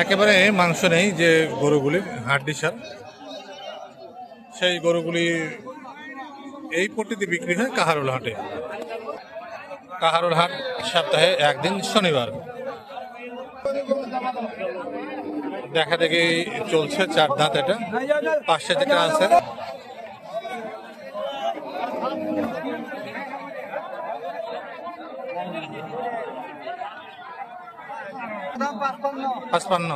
একেবারে মাংস নেই যে গরুগুলি হাড্ডি সার, সেই গরুগুলি এই পট্টিতে বিক্রি হয় কাহারোল হাটে। কাহারোল হাট সপ্তাহে একদিন শনিবার। দেখা দেখি চলছে চার দাঁত, এটা পাশে যেটা আছে পাঁচপান্ন,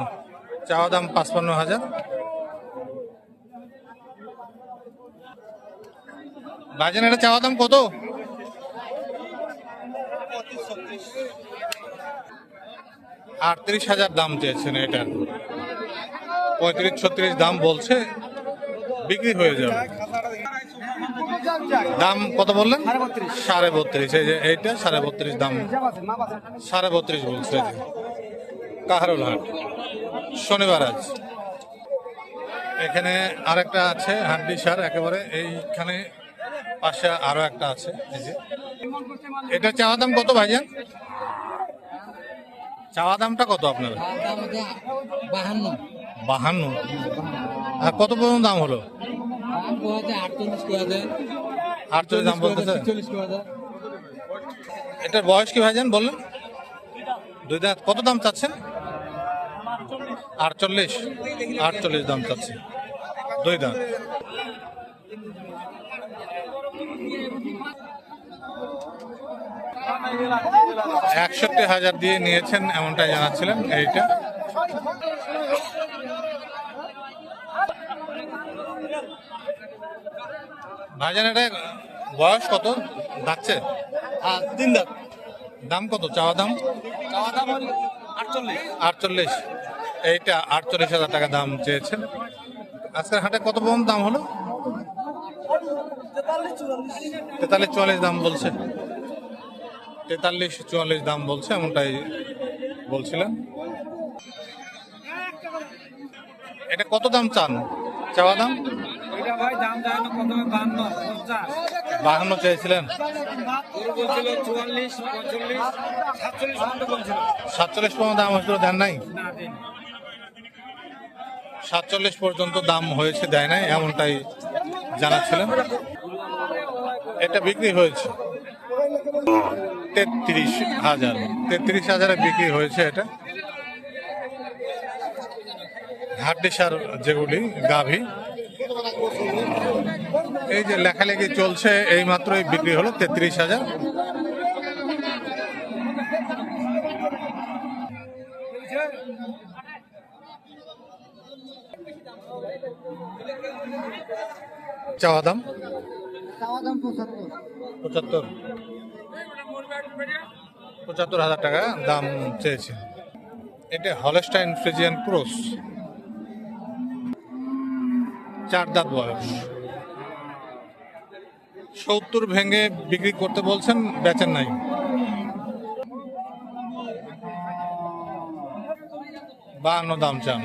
চাওয়া দাম 55,000। ভাইজান এটা চাওয়া দাম কত? 38,000 দাম চেয়েছেন এটার, 35-36 দাম বলছে, বিক্রি হয়ে যাবে। দাম কত বললেন? 32.5। এই যে এইটা 32.5 দাম, 32.5 বলছে। কাহারোল হাট শনিবার আজ। এখানে আরেকটা আছে হাড্ডি সার একেবারে, এইখানে পাশে আরো একটা আছে। এই যে এটা চাওয়া দাম কত ভাইজান? চাওয়া দামটা কত আপনার? 52। আর কত পর্যন্ত দাম হলো? 48 দাম বলতেছে। এটার বয়স কি ভাইজান বললেন? 2 দাঁত। কত দাম চাচ্ছেন? 48 দাম চাচ্ছে, 2 দাঁত। $61,000 দিয়ে নিয়েছেন এমনটাই জানাচ্ছিলেন। এইটা ভাইজান এটা বয়স কত যাচ্ছে? 3 দাঁত। দাম কত চাওয়া দাম? 48। এইটা 48,000 টাকা দাম চেয়েছেন। আজকের হাটে কত পর্যন্ত দাম হলো? 43-44 দাম বলছে। 43-44 দাম বলছে, এমনটাই বলছিলেন। এটা কত দাম চান চাওয়া দাম? 52 চেয়েছিলেন। 47 পর্যন্ত দাম হয়েছিল, দেন নাই? 47 পর্যন্ত দাম হয়েছে, দেয় নাই, এমনটাই জানাচ্ছিলেন। এটা বিক্রি হয়েছে 33,000 বিক্রি হয়েছে। এটা হাড্ডি সার যেগুলি গাভী, এই যে লেখালেখি চলছে, এই মাত্রই বিক্রি হলো 33,000। চাওয়া দাম 75,000 টাকা দাম চেয়েছে। এটা হলস্টাইন ফ্রিজিয়ান ক্রস, 4 দাঁত বয়স। 70 ভেঙে বিক্রি করতে বলছেন, বেচেন নাই। বাহান্ন দাম চান।